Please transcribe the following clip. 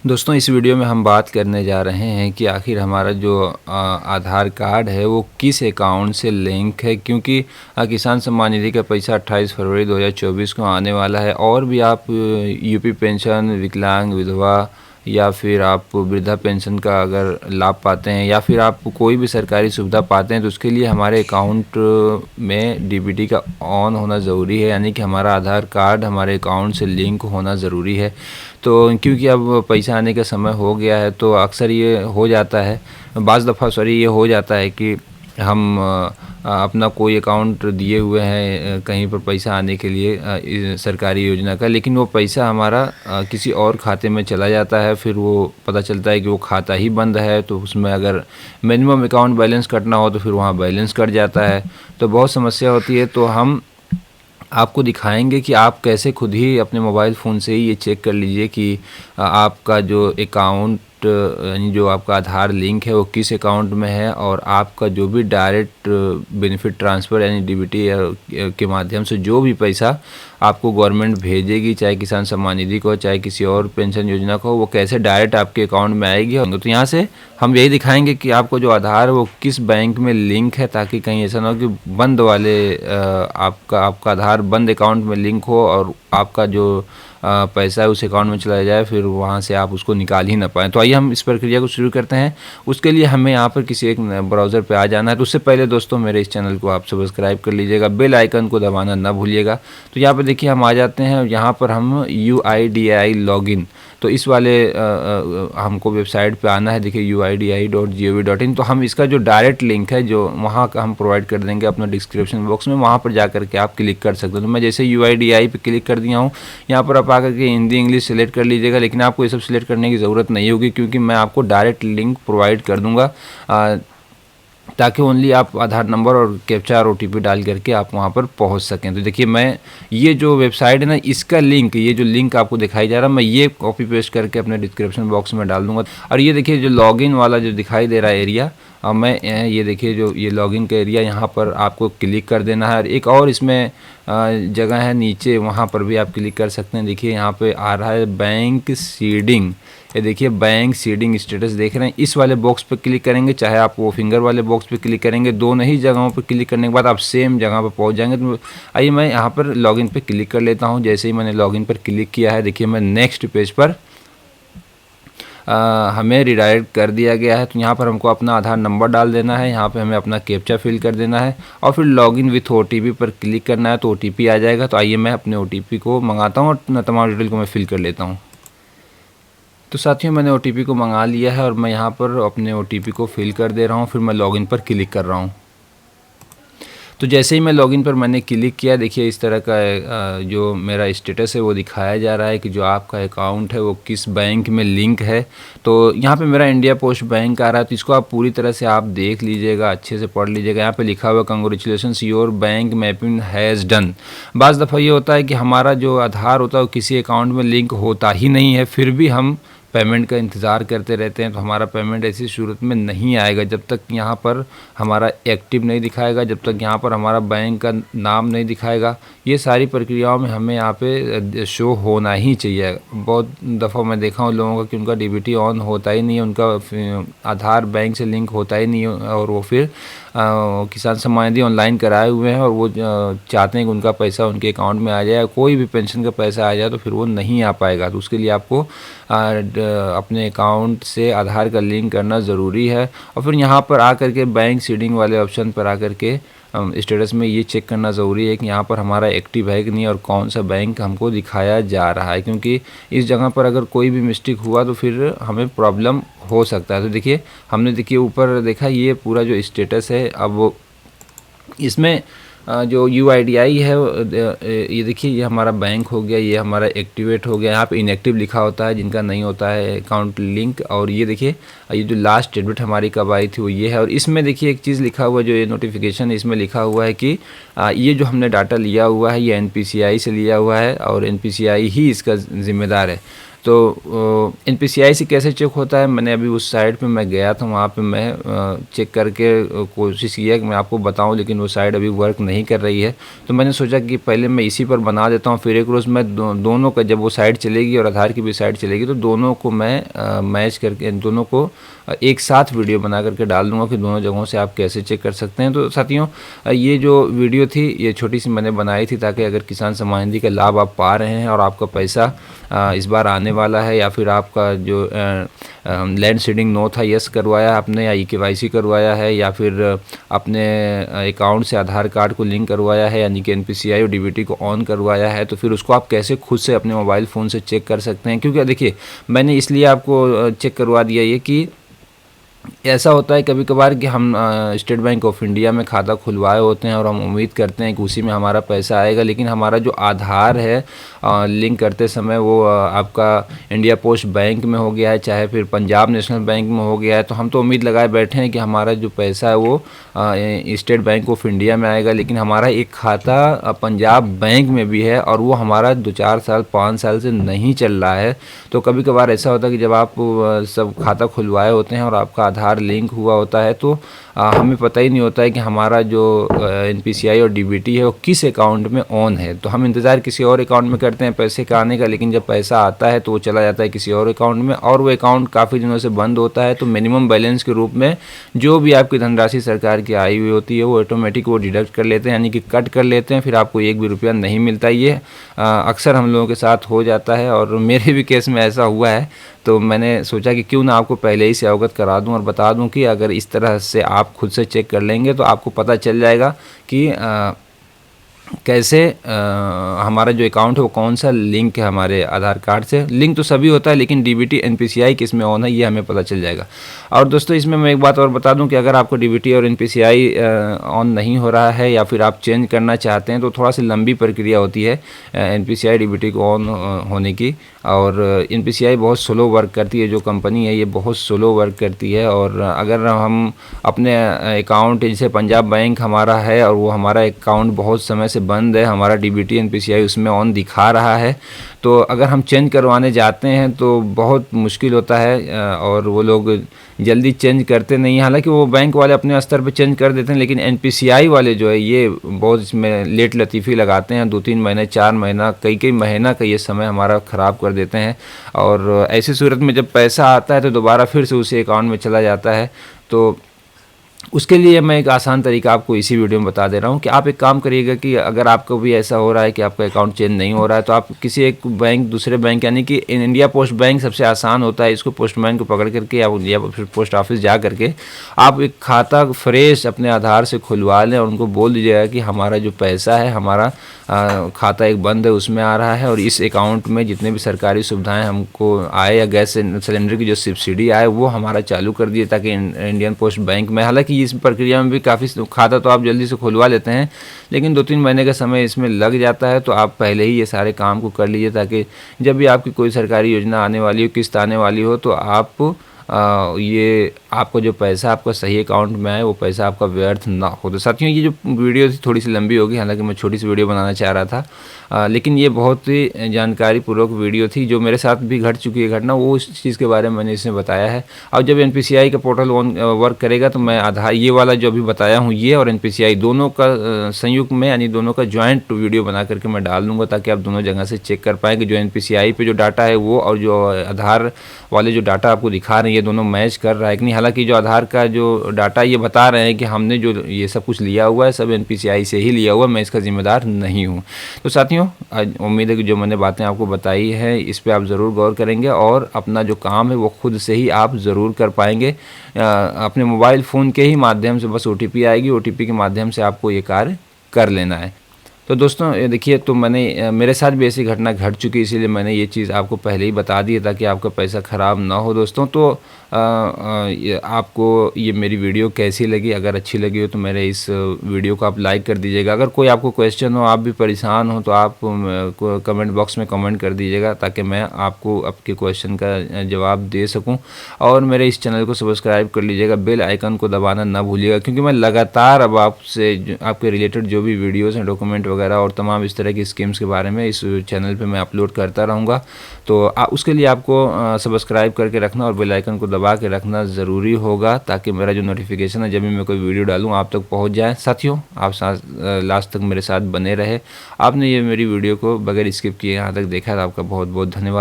दोस्तों इस वीडियो में हम बात करने जा रहे हैं कि आखिर हमारा जो आधार कार्ड है वो किस अकाउंट से लिंक है, क्योंकि किसान सम्मान निधि का पैसा 28 फरवरी 2024 को आने वाला है। और भी आप यूपी पेंशन, विकलांग, विधवा या फिर आप वृद्धा पेंशन का अगर लाभ पाते हैं या फिर आप कोई भी सरकारी सुविधा पाते हैं तो उसके लिए हमारे अकाउंट में डीबीटी का ऑन होना ज़रूरी है, यानी कि हमारा आधार कार्ड हमारे अकाउंट से लिंक होना ज़रूरी है। तो क्योंकि अब पैसा आने का समय हो गया है तो अक्सर ये हो जाता है, बाज़ दफ़ा ये हो जाता है कि हम अपना कोई अकाउंट दिए हुए हैं कहीं पर पैसा आने के लिए सरकारी योजना का, लेकिन वो पैसा हमारा किसी और खाते में चला जाता है। फिर वो पता चलता है कि वो खाता ही बंद है, तो उसमें अगर मिनिमम अकाउंट बैलेंस कटना हो तो फिर वहाँ बैलेंस कट जाता है, तो बहुत समस्या होती है। तो हम आपको दिखाएंगे कि आप कैसे खुद ही अपने मोबाइल फ़ोन से ही ये चेक कर लीजिए कि आपका जो अकाउंट यानी जो आपका आधार लिंक है वो किस अकाउंट में है, और आपका जो भी डायरेक्ट बेनिफिट ट्रांसफ़र यानी डीबीटी के माध्यम से जो भी पैसा आपको गवर्नमेंट भेजेगी, चाहे किसान सम्मान निधि को, चाहे किसी और पेंशन योजना को, वो कैसे डायरेक्ट आपके अकाउंट में आएगी। तो यहाँ से हम यही दिखाएंगे कि आपको जो आधार है वो किस बैंक में लिंक है, ताकि कहीं ऐसा ना हो कि बंद वाले आपका आधार बंद अकाउंट में लिंक हो और आपका जो पैसा है उस अकाउंट में चला जाए, फिर वहाँ से आप उसको निकाल ही ना पाएँ। तो आइए हम इस प्रक्रिया को शुरू करते हैं। उसके लिए हमें यहाँ पर किसी एक ब्राउज़र पे आ जाना है। तो उससे पहले दोस्तों मेरे इस चैनल को आप सब्सक्राइब कर लीजिएगा, बेल आइकन को दबाना ना भूलिएगा। तो यहाँ पर देखिए हम आ जाते हैं और यहाँ पर हम UIDAI लॉगिन, तो इस वाले हमको वेबसाइट पे आना है। देखिए uidi.gov.in। तो हम इसका जो डायरेक्ट लिंक है जो वहाँ का हम प्रोवाइड कर देंगे अपना डिस्क्रिप्शन बॉक्स में, वहाँ पर जा कर के आप क्लिक कर सकते हो। तो मैं जैसे UIDAI पे क्लिक कर दिया हूँ, यहाँ पर आप आकर के हिंदी इंग्लिश सेलेक्ट कर लीजिएगा, लेकिन आपको ये सब सिलेक्ट करने की ज़रूरत नहीं होगी क्योंकि मैं आपको डायरेक्ट लिंक प्रोवाइड कर दूँगा, ताकि ओनली आप आधार नंबर और कैप्चा और OTP डाल करके आप वहाँ पर पहुँच सकें। तो देखिए मैं ये जो वेबसाइट है ना, इसका लिंक, ये जो लिंक आपको दिखाई जा रहा है, मैं ये कॉपी पेस्ट करके अपने डिस्क्रिप्शन बॉक्स में डाल दूँगा। और ये देखिए जो लॉगिन वाला जो दिखाई दे रहा है एरिया, और मैं ये देखिए जो ये लॉगिन का एरिया, यहाँ पर आपको क्लिक कर देना है। और एक और इसमें जगह है नीचे, वहाँ पर भी आप क्लिक कर सकते हैं। देखिए यहाँ पे आ रहा है बैंक सीडिंग, ये देखिए बैंक सीडिंग स्टेटस देख रहे हैं, इस वाले बॉक्स पे क्लिक करेंगे, चाहे आप वो फिंगर वाले बॉक्स पे क्लिक करेंगे, दोनों ही जगहों पे क्लिक करने के बाद आप सेम जगह पर पहुंच जाएंगे। तो आइए मैं यहाँ पर लॉगिन पे क्लिक कर लेता हूँ। जैसे ही मैंने लॉगिन पर क्लिक किया है, देखिए मैं नेक्स्ट पेज पर हमें रिडायरेक्ट कर दिया गया है। तो यहाँ पर हमको अपना आधार नंबर डाल देना है, यहाँ पे हमें अपना कैप्चा फिल कर देना है और फिर लॉगिन विथ OTP पर क्लिक करना है, तो OTP आ जाएगा। तो आइए मैं अपने OTP को मंगाता हूँ और तमाम डिटेल को मैं फिल कर लेता हूँ। तो साथियों मैंने OTP को मंगा लिया है और मैं यहाँ पर अपने OTP को फिल कर दे रहा हूँ, फिर मैं लॉगिन पर क्लिक कर रहा हूँ। तो जैसे ही मैं लॉगिन पर मैंने क्लिक किया, देखिए इस तरह का जो मेरा स्टेटस है वो दिखाया जा रहा है कि जो आपका अकाउंट है वो किस बैंक में लिंक है। तो यहाँ पे मेरा इंडिया पोस्ट बैंक आ रहा है, तो इसको आप पूरी तरह से आप देख लीजिएगा, अच्छे से पढ़ लीजिएगा। यहाँ पे लिखा हुआ congratulations your bank mapping has done. बाज़ दफ़ा ये होता है कि हमारा जो आधार होता है वो किसी अकाउंट में लिंक होता ही नहीं है, फिर भी हम पेमेंट का इंतज़ार करते रहते हैं। तो हमारा पेमेंट ऐसी सूरत में नहीं आएगा जब तक यहाँ पर हमारा एक्टिव नहीं दिखाएगा, जब तक यहाँ पर हमारा बैंक का नाम नहीं दिखाएगा। ये सारी प्रक्रियाओं में हमें यहाँ पे शो होना ही चाहिए। बहुत दफ़ा मैं देखा हूँ लोगों का कि उनका डीबीटी ऑन होता ही नहीं है, उनका आधार बैंक से लिंक होता ही नहीं है, और वो फिर किसान सम्मान निधि ऑनलाइन कराए हुए हैं और वो चाहते हैं कि उनका पैसा उनके अकाउंट में आ जाए, कोई भी पेंशन का पैसा आ जाए तो फिर वो नहीं आ पाएगा। तो उसके लिए आपको अपने अकाउंट से आधार का लिंक करना ज़रूरी है। और फिर यहाँ पर आकर के बैंक सीडिंग वाले ऑप्शन पर आकर के स्टेटस में ये चेक करना ज़रूरी है कि यहाँ पर हमारा एक्टिव है कि नहीं और कौन सा बैंक हमको दिखाया जा रहा है, क्योंकि इस जगह पर अगर कोई भी मिस्टेक हुआ तो फिर हमें प्रॉब्लम हो सकता है। तो देखिए हमने देखिए ऊपर देखा ये पूरा जो स्टेटस है, अब इसमें जो UIDAI है ये देखिए ये हमारा बैंक हो गया, ये हमारा एक्टिवेट हो गया। यहाँ पे इनएक्टिव लिखा होता है जिनका नहीं होता है अकाउंट लिंक, और ये देखिए ये जो लास्ट डेट हमारी कब आई थी वो ये है। और इसमें देखिए एक चीज़ लिखा हुआ है, जो ये नोटिफिकेशन है इसमें लिखा हुआ है कि ये जो हमने डाटा लिया हुआ है ये NPCI से लिया हुआ है और NPCI ही इसका ज़िम्मेदार है। तो NPCI से कैसे चेक होता है, मैंने अभी उस साइट पे मैं गया था, वहाँ पे मैं चेक करके कोशिश किया कि मैं आपको बताऊं, लेकिन वो साइट अभी वर्क नहीं कर रही है। तो मैंने सोचा कि पहले मैं इसी पर बना देता हूँ, फिर एक रोज़ मैं दोनों का, जब वो साइट चलेगी और आधार की भी साइट चलेगी, तो दोनों को मैं मैच करके दोनों को एक साथ वीडियो बना करके डाल दूंगा कि दोनों जगहों से आप कैसे चेक कर सकते हैं। तो साथियों, ये जो वीडियो थी ये छोटी सी मैंने बनाई थी ताकि अगर किसान सम्मान निधि का लाभ आप पा रहे हैं और आपका पैसा इस बार आने वाला है, या फिर आपका जो लैंड सीडिंग नो था यस करवाया आपने, या EKYC करवाया है, या फिर अपने अकाउंट से आधार कार्ड को लिंक करवाया है, यानी कि NPCI और DBT को ऑन करवाया है, तो फिर उसको आप कैसे खुद से अपने मोबाइल फ़ोन से चेक कर सकते हैं। क्योंकि देखिए, मैंने इसलिए आपको चेक करवा दिया ये कि ऐसा होता है कभी कभार कि हम स्टेट बैंक ऑफ इंडिया में खाता खुलवाए होते हैं और हम उम्मीद करते हैं कि उसी में हमारा पैसा आएगा, लेकिन हमारा जो आधार है लिंक करते समय वो आपका इंडिया पोस्ट बैंक में हो गया है, चाहे फिर पंजाब नेशनल बैंक में हो गया है। तो हम तो उम्मीद लगाए बैठे हैं कि हमारा जो पैसा है वो स्टेट बैंक ऑफ इंडिया में आएगा, लेकिन हमारा एक खाता पंजाब बैंक में भी है और वो हमारा 2-4 साल 5 साल से नहीं चल रहा है। तो कभी कभार ऐसा होता है कि जब आप सब खाता खुलवाए होते हैं और आपका आधार लिंक हुआ होता है तो हमें पता ही नहीं होता है कि हमारा जो NPCI और DBT है वो किस अकाउंट में ऑन है। तो हम इंतज़ार किसी और अकाउंट में करते हैं पैसे का आने का, लेकिन जब पैसा आता है तो वो चला जाता है किसी और अकाउंट में, और वो अकाउंट काफ़ी दिनों से बंद होता है। तो मिनिमम बैलेंस के रूप में जो भी आपकी धनराशि सरकार की आई हुई होती है वो ऑटोमेटिक वो डिडक्ट कर लेते हैं, यानी कि कट कर लेते हैं, फिर आपको एक भी रुपया नहीं मिलता। ये अक्सर हम लोगों के साथ हो जाता है और मेरे भी केस में ऐसा हुआ है। तो मैंने सोचा कि क्यों ना आपको पहले ही से अवगत करा दूं और बता दूं कि अगर इस तरह से आप खुद से चेक कर लेंगे तो आपको पता चल जाएगा कि कैसे हमारा जो अकाउंट है वो कौन सा लिंक है हमारे आधार कार्ड से। लिंक तो सभी होता है, लेकिन DBT NPCI किस में ऑन है ये हमें पता चल जाएगा। और दोस्तों, इसमें मैं एक बात और बता दूं कि अगर आपको DBT और NPCI ऑन नहीं हो रहा है या फिर आप चेंज करना चाहते हैं तो थोड़ा सी लंबी प्रक्रिया होती है NPCI DBT को ऑन होने की। और NPCI बहुत स्लो वर्क करती है, जो कंपनी है ये बहुत स्लो वर्क करती है। और अगर हम अपने अकाउंट, जैसे पंजाब बैंक हमारा है और वो हमारा अकाउंट बहुत समय से बंद है, हमारा DBT NPCI उसमें ऑन दिखा रहा है, तो अगर हम चेंज करवाने जाते हैं तो बहुत मुश्किल होता है और वो लोग जल्दी चेंज करते नहीं हैं। हालांकि वो बैंक वाले अपने स्तर पे चेंज कर देते हैं, लेकिन NPCI वाले जो है ये बहुत इसमें लेट लतीफ़ी लगाते हैं, 2-3 महीने 4 महीना कई महीना का ये समय हमारा ख़राब कर देते हैं। और ऐसी सूरत में जब पैसा आता है तो दोबारा फिर से उसी अकाउंट में चला जाता है। तो उसके लिए मैं एक आसान तरीका आपको इसी वीडियो में बता दे रहा हूँ कि आप एक काम करिएगा कि अगर आपको भी ऐसा हो रहा है कि आपका अकाउंट चेंज नहीं हो रहा है तो आप किसी एक बैंक, दूसरे बैंक, यानी कि इंडिया पोस्ट बैंक सबसे आसान होता है, इसको पोस्टमैन को पकड़ करके या फिर पोस्ट ऑफिस जा करके आप एक खाता फ्रेश अपने आधार से खुलवा लें और उनको बोल दीजिएगा कि हमारा जो पैसा है, हमारा खाता एक बंद है उसमें आ रहा है और इस अकाउंट में जितने भी सरकारी सुविधाएं हमको आए या गैस सिलेंडर की जो सब्सिडी आए वो हमारा चालू कर दिए, ताकि इंडियन पोस्ट बैंक में, हालांकि इस प्रक्रिया में भी काफ़ी खाता तो आप जल्दी से खुलवा लेते हैं, लेकिन 2-3 महीने का समय इसमें लग जाता है। तो आप पहले ही ये सारे काम को कर लीजिए ताकि जब भी आपकी कोई सरकारी योजना आने वाली हो, किस्त आने वाली हो, तो आप ये आपको जो पैसा आपका सही अकाउंट में आए वो पैसा आपका व्यर्थ ना हो। तो साथियों, ये जो वीडियो थी थोड़ी सी लंबी होगी, हालांकि मैं छोटी सी वीडियो बनाना चाह रहा था, लेकिन ये बहुत ही जानकारी पूर्वक वीडियो थी। जो मेरे साथ भी घट चुकी है घटना, वो उस चीज़ के बारे में मैंने इसमें बताया है। और जब NPCI का पोर्टल ऑन वर्क करेगा तो मैं आधार ये वाला जो अभी बताया हूँ ये और NPCI दोनों का संयुक्त में, यानी दोनों का ज्वाइंट वीडियो बना करके मैं डाल दूँगा, ताकि आप दोनों जगह से चेक कर पाएँ कि जो NPCI पे जो डाटा है वो और जो आधार वाले जो डाटा आपको दिखा रहे हैं ये दोनों मैच कर रहा है कि नहीं। हालांकि जो आधार का जो डाटा ये बता रहे हैं कि हमने जो ये सब कुछ लिया हुआ है सब NPCI से ही लिया हुआ है, मैं इसका जिम्मेदार नहीं हूँ। तो साथियों, उम्मीद है कि जो मैंने बातें आपको बताई है इस पर आप ज़रूर गौर करेंगे और अपना जो काम है वो खुद से ही आप ज़रूर कर पाएंगे। अपने मोबाइल फ़ोन के ही माध्यम से बस OTP आएगी, OTP के माध्यम से आपको ये कार्य कर लेना है। तो दोस्तों देखिए, तो मैंने मेरे साथ भी ऐसी घटना घट चुकी, इसीलिए मैंने ये चीज़ आपको पहले ही बता दी ताकि आपका पैसा ख़राब ना हो। दोस्तों, तो आपको ये मेरी वीडियो कैसी लगी? अगर अच्छी लगी हो तो मेरे इस वीडियो को आप लाइक कर दीजिएगा। अगर कोई आपको क्वेश्चन हो, आप भी परेशान हो, तो आप कमेंट बॉक्स में कमेंट कर दीजिएगा ताकि मैं आपको आपके क्वेश्चन का जवाब दे सकूं। और मेरे इस चैनल को सब्सक्राइब कर लीजिएगा, बेल आइकन को दबाना ना भूलिएगा, क्योंकि मैं लगातार अब आपसे आपके रिलेटेड जो भी वीडियोज़ हैं, डॉक्यूमेंट वगैरह और तमाम इस तरह की स्कीम्स के बारे में इस चैनल पे मैं अपलोड करता रहूँगा। तो उसके लिए आपको सब्सक्राइब करके रखना और बेल आइकन को दबा के रखना ज़रूरी होगा, ताकि मेरा जो नोटिफिकेशन है जब भी मैं कोई वीडियो डालूँ आप तक पहुँच जाए। साथियों, आप लास्ट तक मेरे साथ बने रहे। आपने ये मेरी वीडियो को बगैर स्किप किए यहाँ तक देखा, तो आपका बहुत बहुत धन्यवाद।